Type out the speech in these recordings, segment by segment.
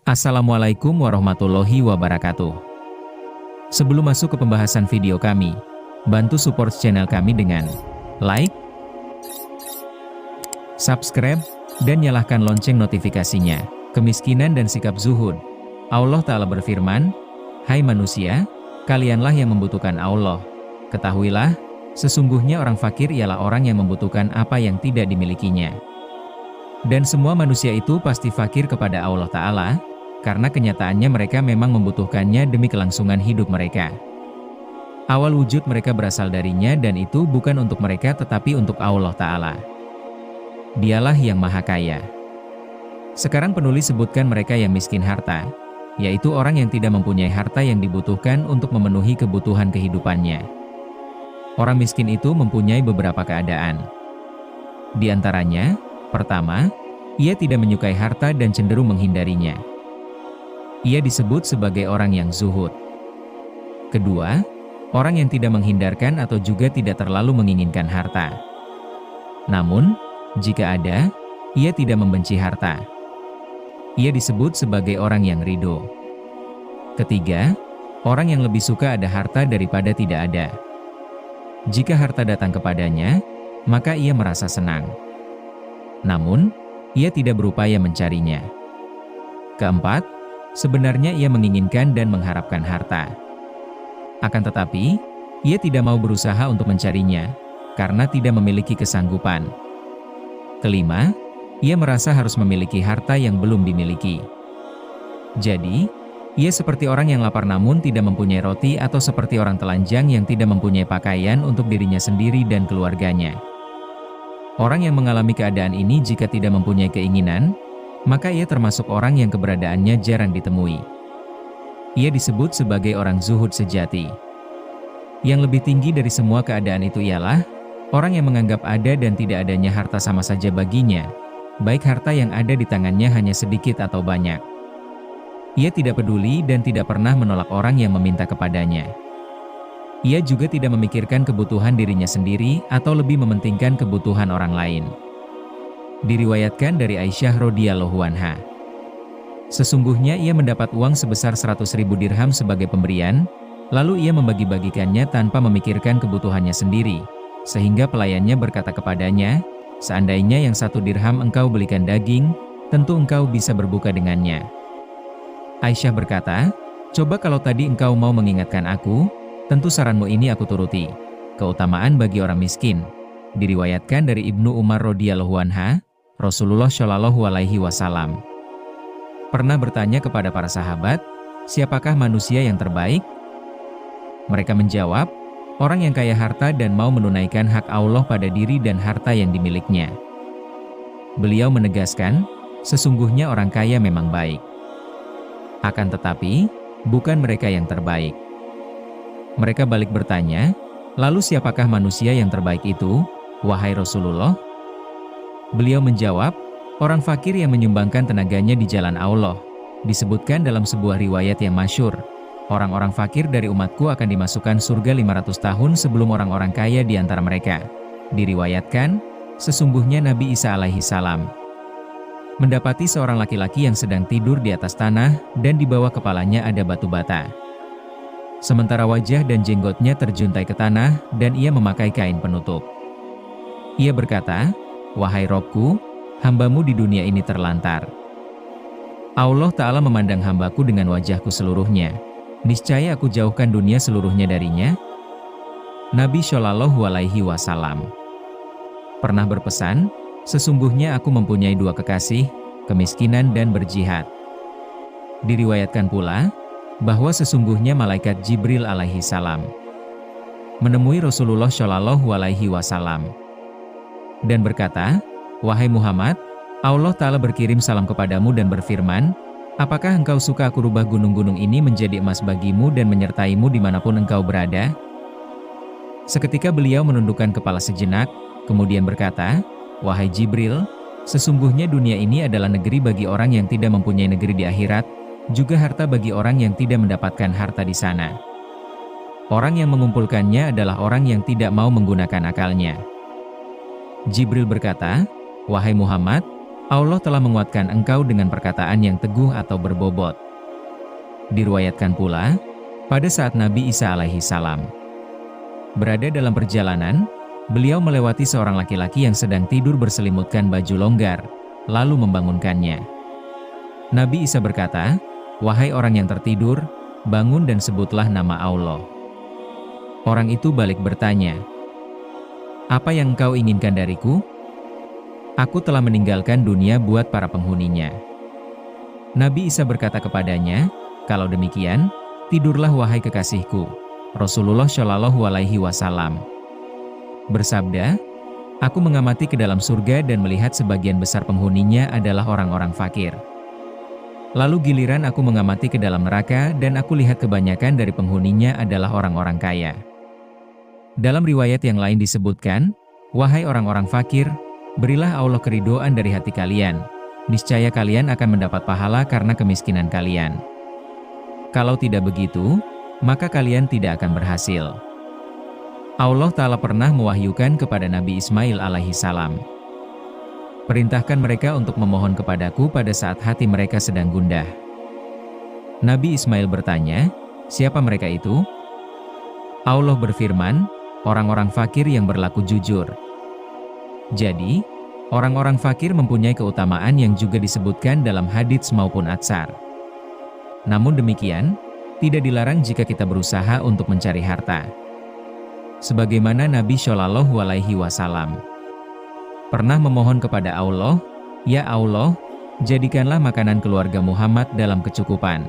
Assalamualaikum warahmatullahi wabarakatuh. Sebelum masuk ke pembahasan video kami, bantu support channel kami dengan like, subscribe, dan nyalakan lonceng notifikasinya. Kemiskinan dan sikap zuhud. Allah Ta'ala berfirman, "Hai manusia, kalianlah yang membutuhkan Allah. Ketahuilah, sesungguhnya orang fakir ialah orang yang membutuhkan apa yang tidak dimilikinya. Dan semua manusia itu pasti fakir kepada Allah Ta'ala, karena kenyataannya mereka memang membutuhkannya demi kelangsungan hidup mereka. Awal wujud mereka berasal darinya dan itu bukan untuk mereka tetapi untuk Allah Ta'ala. Dialah yang maha kaya." Sekarang penulis sebutkan mereka yang miskin harta, yaitu orang yang tidak mempunyai harta yang dibutuhkan untuk memenuhi kebutuhan kehidupannya. Orang miskin itu mempunyai beberapa keadaan. Di antaranya, pertama, ia tidak menyukai harta dan cenderung menghindarinya. Ia disebut sebagai orang yang zuhud. Kedua, orang yang tidak menghindarkan atau juga tidak terlalu menginginkan harta. Namun, jika ada, ia tidak membenci harta. Ia disebut sebagai orang yang ridho. Ketiga, orang yang lebih suka ada harta daripada tidak ada. Jika harta datang kepadanya, maka ia merasa senang. Namun, ia tidak berupaya mencarinya. Keempat, sebenarnya ia menginginkan dan mengharapkan harta. Akan tetapi, ia tidak mau berusaha untuk mencarinya, karena tidak memiliki kesanggupan. Kelima, ia merasa harus memiliki harta yang belum dimiliki. Jadi, ia seperti orang yang lapar namun tidak mempunyai roti atau seperti orang telanjang yang tidak mempunyai pakaian untuk dirinya sendiri dan keluarganya. Orang yang mengalami keadaan ini jika tidak mempunyai keinginan, maka ia termasuk orang yang keberadaannya jarang ditemui. Ia disebut sebagai orang zuhud sejati. Yang lebih tinggi dari semua keadaan itu ialah orang yang menganggap ada dan tidak adanya harta sama saja baginya, baik harta yang ada di tangannya hanya sedikit atau banyak. Ia tidak peduli dan tidak pernah menolak orang yang meminta kepadanya. Ia juga tidak memikirkan kebutuhan dirinya sendiri atau lebih mementingkan kebutuhan orang lain. Diriwayatkan dari Aisyah radhiyallahu anha, sesungguhnya ia mendapat uang sebesar 100.000 dirham sebagai pemberian, lalu ia membagi-bagikannya tanpa memikirkan kebutuhannya sendiri, sehingga pelayannya berkata kepadanya, "Seandainya yang 1 dirham engkau belikan daging, tentu engkau bisa berbuka dengannya." Aisyah berkata, "Coba kalau tadi engkau mau mengingatkan aku, tentu saranmu ini aku turuti." Keutamaan bagi orang miskin. Diriwayatkan dari Ibnu Umar radhiyallahu anha, Rasulullah Shallallahu alaihi wasallam pernah bertanya kepada para sahabat, "Siapakah manusia yang terbaik?" Mereka menjawab, "Orang yang kaya harta dan mau menunaikan hak Allah pada diri dan harta yang dimilikinya." Beliau menegaskan, sesungguhnya orang kaya memang baik. Akan tetapi, bukan mereka yang terbaik. Mereka balik bertanya, "Lalu siapakah manusia yang terbaik itu, wahai Rasulullah?" Beliau menjawab, "Orang fakir yang menyumbangkan tenaganya di jalan Allah." Disebutkan dalam sebuah riwayat yang masyhur, orang-orang fakir dari umatku akan dimasukkan surga 500 tahun sebelum orang-orang kaya di antara mereka. Diriwayatkan, sesungguhnya Nabi Isa alaihi salam mendapati seorang laki-laki yang sedang tidur di atas tanah dan di bawah kepalanya ada batu bata. Sementara wajah dan jenggotnya terjuntai ke tanah dan ia memakai kain penutup. Ia berkata, "Wahai Robku, hambamu di dunia ini terlantar. Allah Ta'ala memandang hambaku dengan wajahku seluruhnya. Niscaya aku jauhkan dunia seluruhnya darinya." Nabi Shallallahu alaihi wasallam pernah berpesan, "Sesungguhnya aku mempunyai 2 kekasih, kemiskinan dan berjihad." Diriwayatkan pula, bahwa sesungguhnya malaikat Jibril alaihi salam menemui Rasulullah Shallallahu alaihi wasallam dan berkata, "Wahai Muhammad, Allah Ta'ala berkirim salam kepadamu dan berfirman, apakah engkau suka aku rubah gunung-gunung ini menjadi emas bagimu dan menyertaimu dimanapun engkau berada?" Seketika beliau menundukkan kepala sejenak, kemudian berkata, "Wahai Jibril, sesungguhnya dunia ini adalah negeri bagi orang yang tidak mempunyai negeri di akhirat, juga harta bagi orang yang tidak mendapatkan harta di sana. Orang yang mengumpulkannya adalah orang yang tidak mau menggunakan akalnya." Jibril berkata, "Wahai Muhammad, Allah telah menguatkan engkau dengan perkataan yang teguh atau berbobot. Diriwayatkan pula, pada saat Nabi Isa alaihi salam berada dalam perjalanan, beliau melewati seorang laki-laki yang sedang tidur berselimutkan baju longgar, lalu membangunkannya. Nabi Isa berkata, "Wahai orang yang tertidur, bangun dan sebutlah nama Allah." Orang itu balik bertanya, "Apa yang engkau inginkan dariku? Aku telah meninggalkan dunia buat para penghuninya." Nabi Isa berkata kepadanya, "Kalau demikian, tidurlah wahai kekasihku." Rasulullah Shallallahu Alaihi Wasallam bersabda, "Aku mengamati ke dalam surga dan melihat sebagian besar penghuninya adalah orang-orang fakir. Lalu giliran aku mengamati ke dalam neraka dan aku lihat kebanyakan dari penghuninya adalah orang-orang kaya." Dalam riwayat yang lain disebutkan, "Wahai orang-orang fakir, berilah Allah keridhaan dari hati kalian, niscaya kalian akan mendapat pahala karena kemiskinan kalian. Kalau tidak begitu, maka kalian tidak akan berhasil." Allah Ta'ala pernah mewahyukan kepada Nabi Ismail alaihi salam, "Perintahkan mereka untuk memohon kepadaku pada saat hati mereka sedang gundah." Nabi Ismail bertanya, "Siapa mereka itu?" Allah berfirman, "Orang-orang fakir yang berlaku jujur." Jadi, orang-orang fakir mempunyai keutamaan yang juga disebutkan dalam hadits maupun atsar. Namun demikian, tidak dilarang jika kita berusaha untuk mencari harta. Sebagaimana Nabi Shallallahu Alaihi Wasallam pernah memohon kepada Allah, "Ya Allah, jadikanlah makanan keluarga Muhammad dalam kecukupan.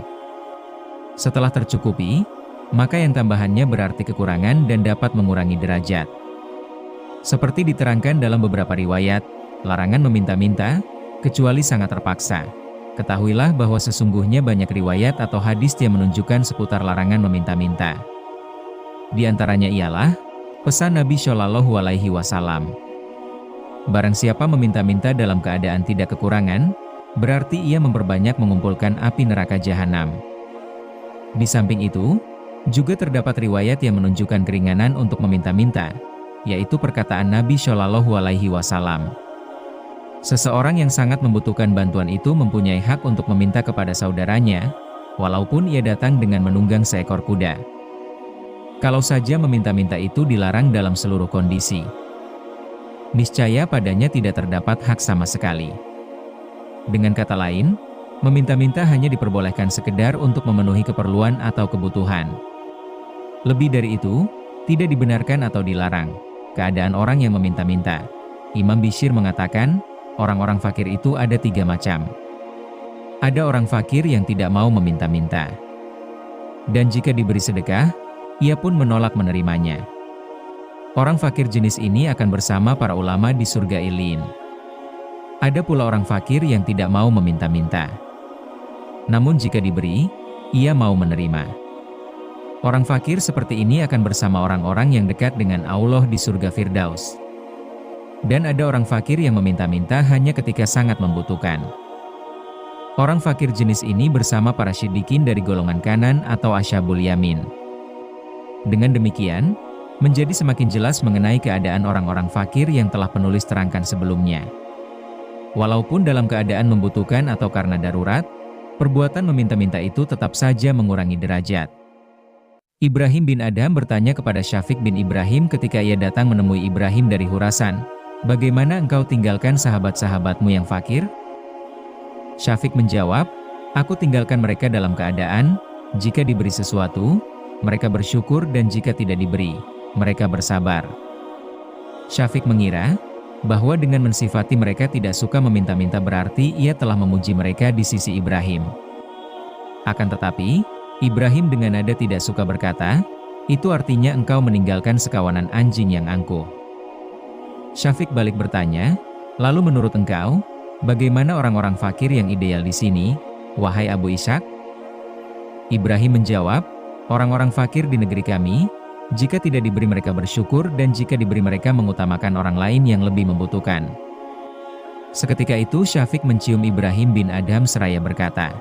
Setelah tercukupi, maka yang tambahannya berarti kekurangan dan dapat mengurangi derajat." Seperti diterangkan dalam beberapa riwayat, larangan meminta-minta, kecuali sangat terpaksa. Ketahuilah bahwa sesungguhnya banyak riwayat atau hadis yang menunjukkan seputar larangan meminta-minta. Di antaranya ialah pesan Nabi Shallallahu Alaihi Wasallam, "Barang siapa meminta-minta dalam keadaan tidak kekurangan, berarti ia memperbanyak mengumpulkan api neraka jahanam." Di samping itu, juga terdapat riwayat yang menunjukkan keringanan untuk meminta-minta, yaitu perkataan Nabi Shallallahu Alaihi Wasallam, "Seseorang yang sangat membutuhkan bantuan itu mempunyai hak untuk meminta kepada saudaranya, walaupun ia datang dengan menunggang seekor kuda. Kalau saja meminta-minta itu dilarang dalam seluruh kondisi, niscaya padanya tidak terdapat hak sama sekali." Dengan kata lain, meminta-minta hanya diperbolehkan sekedar untuk memenuhi keperluan atau kebutuhan. Lebih dari itu, tidak dibenarkan atau dilarang. Keadaan orang yang meminta-minta. Imam Bishr mengatakan, orang-orang fakir itu ada 3 macam. Ada orang fakir yang tidak mau meminta-minta, dan jika diberi sedekah, ia pun menolak menerimanya. Orang fakir jenis ini akan bersama para ulama di surga Ilin. Ada pula orang fakir yang tidak mau meminta-minta, namun jika diberi, ia mau menerima. Orang fakir seperti ini akan bersama orang-orang yang dekat dengan Allah di surga Firdaus. Dan ada orang fakir yang meminta-minta hanya ketika sangat membutuhkan. Orang fakir jenis ini bersama para siddiqin dari golongan kanan atau asyabul yamin. Dengan demikian, menjadi semakin jelas mengenai keadaan orang-orang fakir yang telah penulis terangkan sebelumnya. Walaupun dalam keadaan membutuhkan atau karena darurat, perbuatan meminta-minta itu tetap saja mengurangi derajat. Ibrahim bin Adham bertanya kepada Syafiq bin Ibrahim ketika ia datang menemui Ibrahim dari Khurasan, "Bagaimana engkau tinggalkan sahabat-sahabatmu yang fakir?" Syafiq menjawab, "Aku tinggalkan mereka dalam keadaan, jika diberi sesuatu, mereka bersyukur dan jika tidak diberi, mereka bersabar." Syafiq mengira bahwa dengan mensifati mereka tidak suka meminta-minta berarti ia telah memuji mereka di sisi Ibrahim. Akan tetapi, Ibrahim dengan nada tidak suka berkata, "Itu artinya engkau meninggalkan sekawanan anjing yang angkuh." Syafiq balik bertanya, "Lalu menurut engkau, bagaimana orang-orang fakir yang ideal di sini, wahai Abu Ishaq?" Ibrahim menjawab, "Orang-orang fakir di negeri kami, jika tidak diberi mereka bersyukur dan jika diberi mereka mengutamakan orang lain yang lebih membutuhkan." Seketika itu Syafiq mencium Ibrahim bin Adham seraya berkata,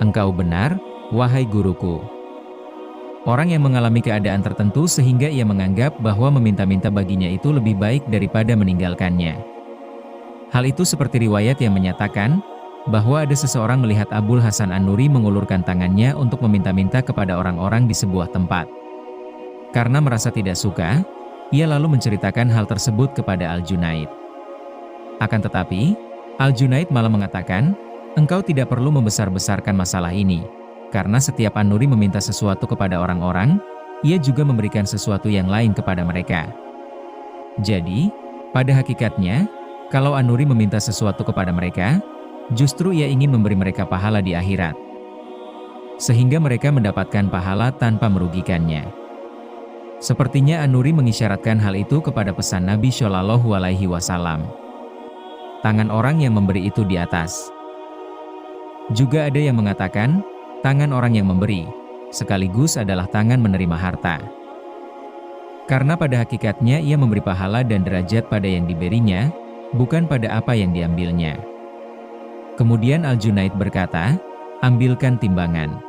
"Engkau benar, wahai guruku." Orang yang mengalami keadaan tertentu sehingga ia menganggap bahwa meminta-minta baginya itu lebih baik daripada meninggalkannya. Hal itu seperti riwayat yang menyatakan bahwa ada seseorang melihat Abul Hasan An-Nuri mengulurkan tangannya untuk meminta-minta kepada orang-orang di sebuah tempat. Karena merasa tidak suka, ia lalu menceritakan hal tersebut kepada Al-Junaid. Akan tetapi, Al-Junaid malah mengatakan, "Engkau tidak perlu membesar-besarkan masalah ini, karena setiap An-Nuri meminta sesuatu kepada orang-orang, ia juga memberikan sesuatu yang lain kepada mereka." Jadi, pada hakikatnya, kalau An-Nuri meminta sesuatu kepada mereka, justru ia ingin memberi mereka pahala di akhirat, sehingga mereka mendapatkan pahala tanpa merugikannya. Sepertinya An-Nuri mengisyaratkan hal itu kepada pesan Nabi Shallallahu Alaihi Wasallam. Tangan orang yang memberi itu di atas. Juga ada yang mengatakan, tangan orang yang memberi, sekaligus adalah tangan menerima harta. Karena pada hakikatnya ia memberi pahala dan derajat pada yang diberinya, bukan pada apa yang diambilnya. Kemudian Al-Junaid berkata, "Ambilkan timbangan."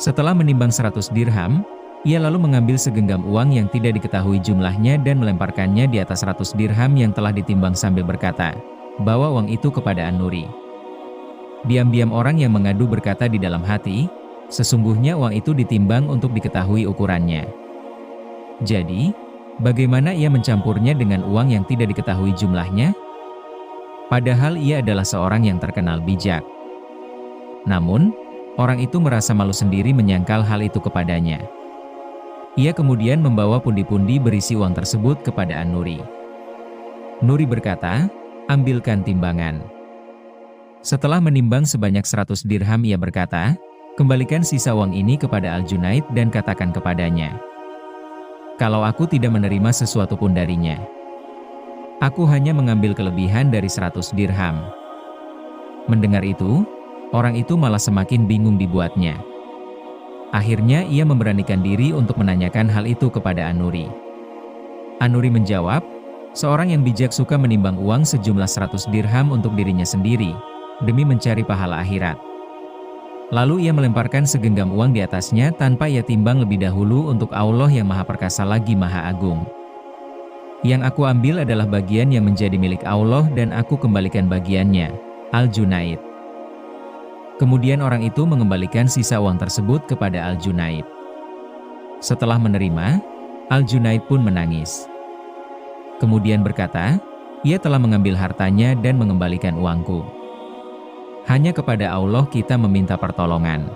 Setelah menimbang 100 dirham, ia lalu mengambil segenggam uang yang tidak diketahui jumlahnya dan melemparkannya di atas 100 dirham yang telah ditimbang sambil berkata, "Bawa uang itu kepada An-Nuri." Diam-diam orang yang mengadu berkata di dalam hati, sesungguhnya uang itu ditimbang untuk diketahui ukurannya. Jadi, bagaimana ia mencampurnya dengan uang yang tidak diketahui jumlahnya? Padahal ia adalah seorang yang terkenal bijak. Namun, orang itu merasa malu sendiri menyangkal hal itu kepadanya. Ia kemudian membawa pundi-pundi berisi uang tersebut kepada An-Nuri. Nuri berkata, "Ambilkan timbangan." Setelah menimbang sebanyak 100 dirham ia berkata, "Kembalikan sisa uang ini kepada Al-Junaid dan katakan kepadanya, kalau aku tidak menerima sesuatu pun darinya. Aku hanya mengambil kelebihan dari 100 dirham." Mendengar itu, orang itu malah semakin bingung dibuatnya. Akhirnya ia memberanikan diri untuk menanyakan hal itu kepada An-Nuri. An-Nuri menjawab, seorang yang bijak suka menimbang uang sejumlah 100 dirham untuk dirinya sendiri, demi mencari pahala akhirat. Lalu ia melemparkan segenggam uang di atasnya tanpa ia timbang lebih dahulu untuk Allah yang Maha Perkasa lagi Maha Agung. Yang aku ambil adalah bagian yang menjadi milik Allah dan aku kembalikan bagiannya, Al-Junaid. Kemudian orang itu mengembalikan sisa uang tersebut kepada Al-Junaid. Setelah menerima, Al-Junaid pun menangis. Kemudian berkata, "Ia telah mengambil hartanya dan mengembalikan uangku. Hanya kepada Allah kita meminta pertolongan.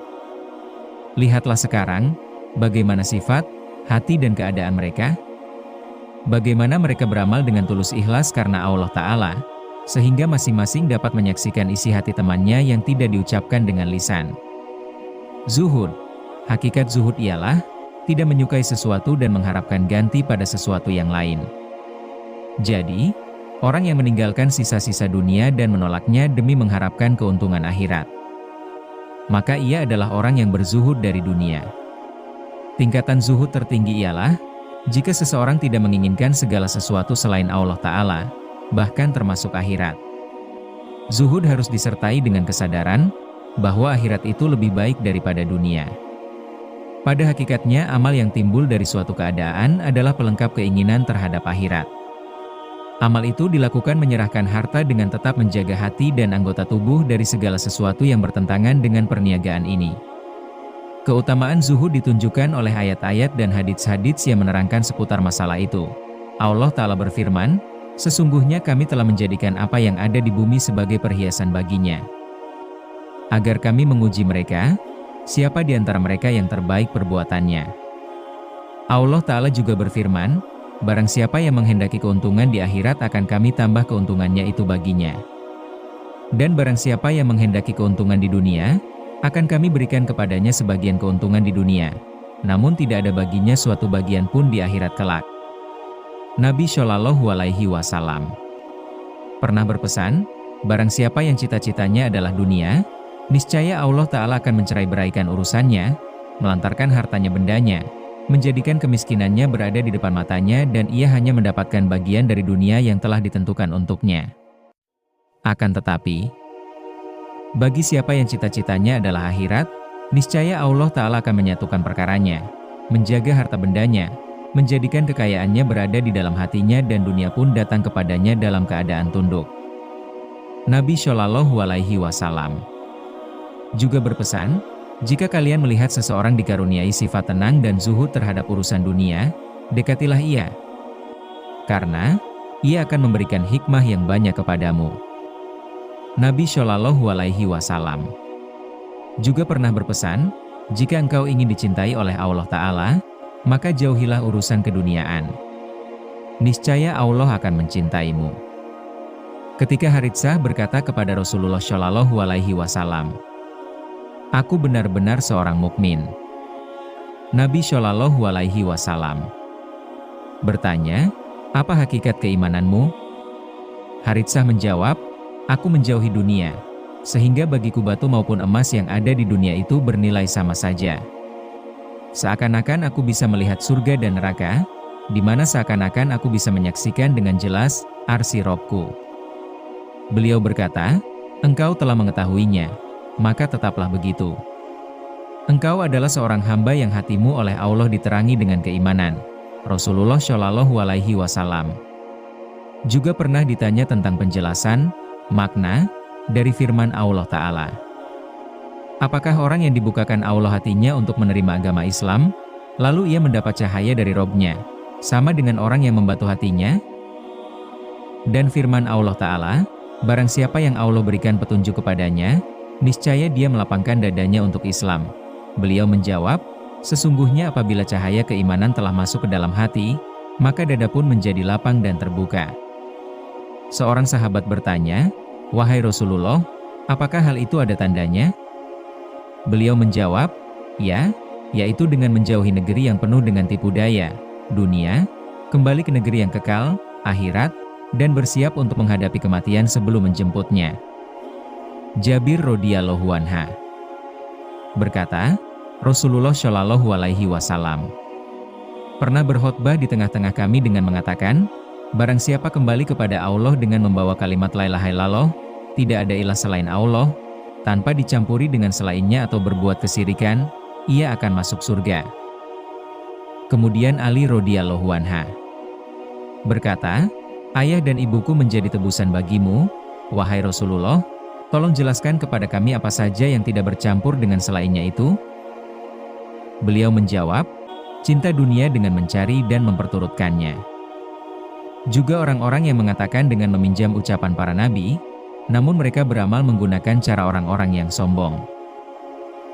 Lihatlah sekarang, bagaimana sifat, hati dan keadaan mereka. Bagaimana mereka beramal dengan tulus ikhlas karena Allah Ta'ala, sehingga masing-masing dapat menyaksikan isi hati temannya yang tidak diucapkan dengan lisan." Zuhud. Hakikat zuhud ialah tidak menyukai sesuatu dan mengharapkan ganti pada sesuatu yang lain. Jadi, orang yang meninggalkan sisa-sisa dunia dan menolaknya demi mengharapkan keuntungan akhirat, maka ia adalah orang yang berzuhud dari dunia. Tingkatan zuhud tertinggi ialah jika seseorang tidak menginginkan segala sesuatu selain Allah Ta'ala, bahkan termasuk akhirat. Zuhud harus disertai dengan kesadaran bahwa akhirat itu lebih baik daripada dunia. Pada hakikatnya, amal yang timbul dari suatu keadaan adalah pelengkap keinginan terhadap akhirat. Amal itu dilakukan menyerahkan harta dengan tetap menjaga hati dan anggota tubuh dari segala sesuatu yang bertentangan dengan perniagaan ini. Keutamaan zuhud ditunjukkan oleh ayat-ayat dan hadits-hadits yang menerangkan seputar masalah itu. Allah Ta'ala berfirman, "Sesungguhnya kami telah menjadikan apa yang ada di bumi sebagai perhiasan baginya, agar kami menguji mereka, siapa di antara mereka yang terbaik perbuatannya." Allah Ta'ala juga berfirman, "Barang siapa yang menghendaki keuntungan di akhirat akan kami tambah keuntungannya itu baginya. Dan barang siapa yang menghendaki keuntungan di dunia, akan kami berikan kepadanya sebagian keuntungan di dunia, namun tidak ada baginya suatu bagian pun di akhirat kelak." Nabi Shallallahu Alaihi Wasallam pernah berpesan, barang siapa yang cita-citanya adalah dunia, niscaya Allah Ta'ala akan mencerai-beraikan urusannya, melantarkan hartanya bendanya, menjadikan kemiskinannya berada di depan matanya dan ia hanya mendapatkan bagian dari dunia yang telah ditentukan untuknya. Akan tetapi, bagi siapa yang cita-citanya adalah akhirat, niscaya Allah Ta'ala akan menyatukan perkaranya, menjaga harta bendanya, menjadikan kekayaannya berada di dalam hatinya dan dunia pun datang kepadanya dalam keadaan tunduk. Nabi Shallallahu Alaihi Wasallam juga berpesan, jika kalian melihat seseorang dikaruniai sifat tenang dan zuhud terhadap urusan dunia, dekatilah ia. Karena ia akan memberikan hikmah yang banyak kepadamu. Nabi Shallallahu Alaihi Wasallam juga pernah berpesan, jika engkau ingin dicintai oleh Allah Ta'ala, maka jauhilah urusan keduniaan. Niscaya Allah akan mencintaimu. Ketika Haritsah berkata kepada Rasulullah Shallallahu Alaihi Wasallam, "Aku benar-benar seorang mukmin." Nabi Shallallahu Alaihi Wasallam bertanya, "Apa hakikat keimananmu?" Haritsah menjawab, "Aku menjauhi dunia, sehingga bagiku batu maupun emas yang ada di dunia itu bernilai sama saja. Seakan-akan aku bisa melihat surga dan neraka, di mana seakan-akan aku bisa menyaksikan dengan jelas arsy Robku." Beliau berkata, "Engkau telah mengetahuinya, maka tetaplah begitu. Engkau adalah seorang hamba yang hatimu oleh Allah diterangi dengan keimanan." Rasulullah Shallallahu Alaihi Wasallam juga pernah ditanya tentang penjelasan, makna, dari firman Allah Ta'ala. Apakah orang yang dibukakan Allah hatinya untuk menerima agama Islam, lalu ia mendapat cahaya dari Robnya, sama dengan orang yang membatu hatinya? Dan firman Allah Ta'ala, barang siapa yang Allah berikan petunjuk kepadanya, niscaya dia melapangkan dadanya untuk Islam. Beliau menjawab, sesungguhnya apabila cahaya keimanan telah masuk ke dalam hati, maka dada pun menjadi lapang dan terbuka. Seorang sahabat bertanya, "Wahai Rasulullah, apakah hal itu ada tandanya?" Beliau menjawab, "Ya, yaitu dengan menjauhi negeri yang penuh dengan tipu daya, dunia, kembali ke negeri yang kekal, akhirat, dan bersiap untuk menghadapi kematian sebelum menjemputnya." Jabir radhiyallahu anha berkata, Rasulullah Shallallahu Alaihi Wasallam pernah berkhutbah di tengah-tengah kami dengan mengatakan, barang siapa kembali kepada Allah dengan membawa kalimat la ilaha illallah, tidak ada ilah selain Allah, tanpa dicampuri dengan selainnya atau berbuat kesyirikan, ia akan masuk surga. Kemudian Ali radhiyallahu anha berkata, "Ayah dan ibuku menjadi tebusan bagimu, wahai Rasulullah, tolong jelaskan kepada kami apa saja yang tidak bercampur dengan selainnya itu." Beliau menjawab, cinta dunia dengan mencari dan memperturutkannya. Juga orang-orang yang mengatakan dengan meminjam ucapan para nabi, namun mereka beramal menggunakan cara orang-orang yang sombong.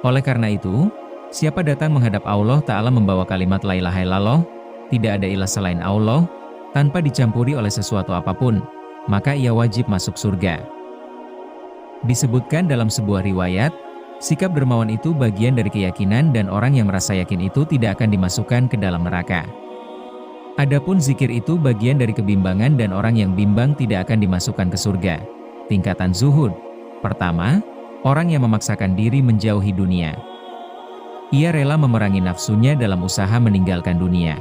Oleh karena itu, siapa datang menghadap Allah Ta'ala membawa kalimat la ilaha illallah, tidak ada ilah selain Allah, tanpa dicampuri oleh sesuatu apapun, maka ia wajib masuk surga. Disebutkan dalam sebuah riwayat, sikap dermawan itu bagian dari keyakinan dan orang yang merasa yakin itu tidak akan dimasukkan ke dalam neraka. Adapun zikir itu bagian dari kebimbangan dan orang yang bimbang tidak akan dimasukkan ke surga. Tingkatan zuhud. Pertama, orang yang memaksakan diri menjauhi dunia. Ia rela memerangi nafsunya dalam usaha meninggalkan dunia,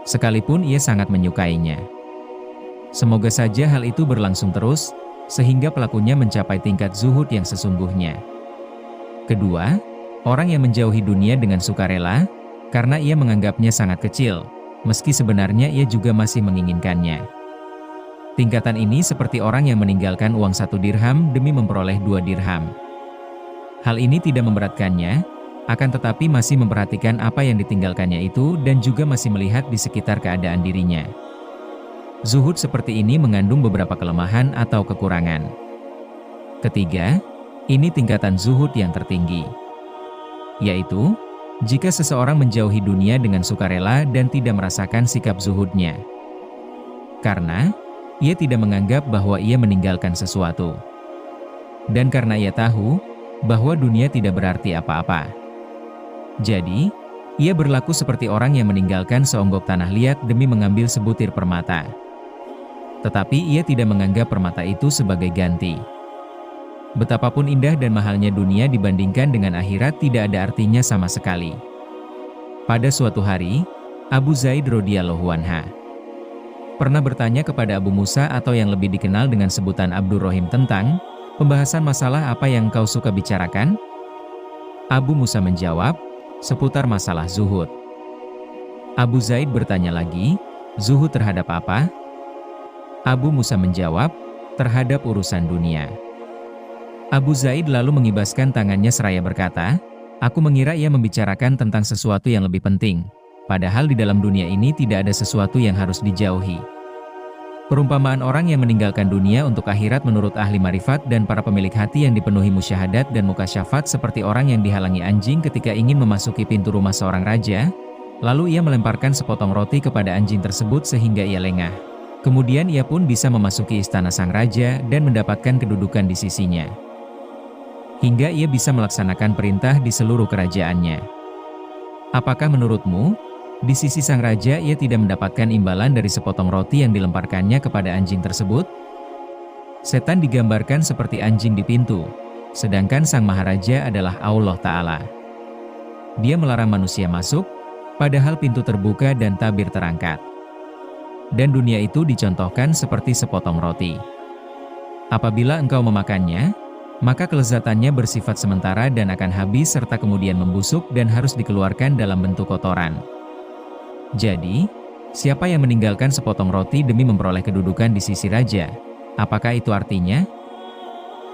sekalipun ia sangat menyukainya. Semoga saja hal itu berlangsung terus, sehingga pelakunya mencapai tingkat zuhud yang sesungguhnya. Kedua, orang yang menjauhi dunia dengan sukarela, karena ia menganggapnya sangat kecil, meski sebenarnya ia juga masih menginginkannya. Tingkatan ini seperti orang yang meninggalkan uang 1 dirham demi memperoleh 2 dirham. Hal ini tidak memberatkannya, akan tetapi masih memperhatikan apa yang ditinggalkannya itu dan juga masih melihat di sekitar keadaan dirinya. Zuhud seperti ini mengandung beberapa kelemahan atau kekurangan. Ketiga, ini tingkatan zuhud yang tertinggi, yaitu jika seseorang menjauhi dunia dengan sukarela dan tidak merasakan sikap zuhudnya, karena ia tidak menganggap bahwa ia meninggalkan sesuatu, dan karena ia tahu bahwa dunia tidak berarti apa-apa. Jadi, ia berlaku seperti orang yang meninggalkan seonggok tanah liat demi mengambil sebutir permata. Tetapi ia tidak menganggap permata itu sebagai ganti. Betapapun indah dan mahalnya dunia dibandingkan dengan akhirat tidak ada artinya sama sekali. Pada suatu hari, Abu Zaid radhiyallahu anha pernah bertanya kepada Abu Musa atau yang lebih dikenal dengan sebutan Abdurrahim tentang pembahasan masalah apa yang kau suka bicarakan? Abu Musa menjawab, seputar masalah zuhud. Abu Zaid bertanya lagi, zuhud terhadap apa? Abu Musa menjawab, terhadap urusan dunia. Abu Zaid lalu mengibaskan tangannya seraya berkata, "Aku mengira ia membicarakan tentang sesuatu yang lebih penting, padahal di dalam dunia ini tidak ada sesuatu yang harus dijauhi." Perumpamaan orang yang meninggalkan dunia untuk akhirat menurut ahli marifat dan para pemilik hati yang dipenuhi musyahadat dan mukasyafat seperti orang yang dihalangi anjing ketika ingin memasuki pintu rumah seorang raja, lalu ia melemparkan sepotong roti kepada anjing tersebut sehingga ia lengah. Kemudian ia pun bisa memasuki istana sang raja dan mendapatkan kedudukan di sisinya, hingga ia bisa melaksanakan perintah di seluruh kerajaannya. Apakah menurutmu, di sisi sang raja ia tidak mendapatkan imbalan dari sepotong roti yang dilemparkannya kepada anjing tersebut? Setan digambarkan seperti anjing di pintu, sedangkan sang maharaja adalah Allah Ta'ala. Dia melarang manusia masuk, padahal pintu terbuka dan tabir terangkat. Dan dunia itu dicontohkan seperti sepotong roti. Apabila engkau memakannya, maka kelezatannya bersifat sementara dan akan habis serta kemudian membusuk dan harus dikeluarkan dalam bentuk kotoran. Jadi, siapa yang meninggalkan sepotong roti demi memperoleh kedudukan di sisi raja, apakah itu artinya?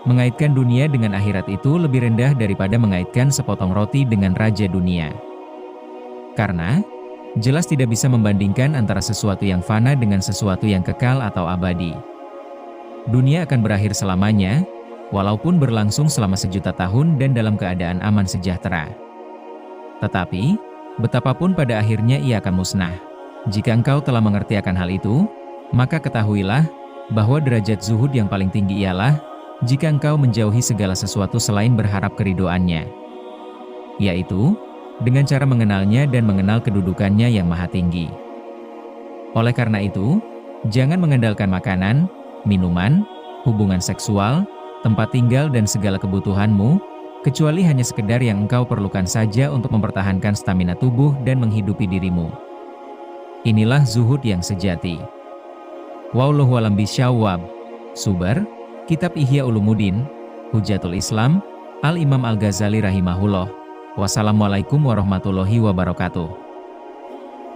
Mengaitkan dunia dengan akhirat itu lebih rendah daripada mengaitkan sepotong roti dengan raja dunia. Karena, jelas tidak bisa membandingkan antara sesuatu yang fana dengan sesuatu yang kekal atau abadi. Dunia akan berakhir selamanya, walaupun berlangsung selama 1.000.000 tahun dan dalam keadaan aman sejahtera. Tetapi, betapapun pada akhirnya ia akan musnah. Jika engkau telah mengerti akan hal itu, maka ketahuilah bahwa derajat zuhud yang paling tinggi ialah jika engkau menjauhi segala sesuatu selain berharap keridhoannya, yaitu dengan cara mengenalnya dan mengenal kedudukannya yang maha tinggi. Oleh karena itu, jangan mengandalkan makanan, minuman, hubungan seksual, tempat tinggal dan segala kebutuhanmu, kecuali hanya sekedar yang engkau perlukan saja untuk mempertahankan stamina tubuh dan menghidupi dirimu. Inilah zuhud yang sejati. Wallahu a'lam bishawab. Sumber, Kitab Ihya Ulumuddin, Hujatul Islam, Al-Imam Al-Ghazali rahimahullah. Wassalamualaikum warahmatullahi wabarakatuh.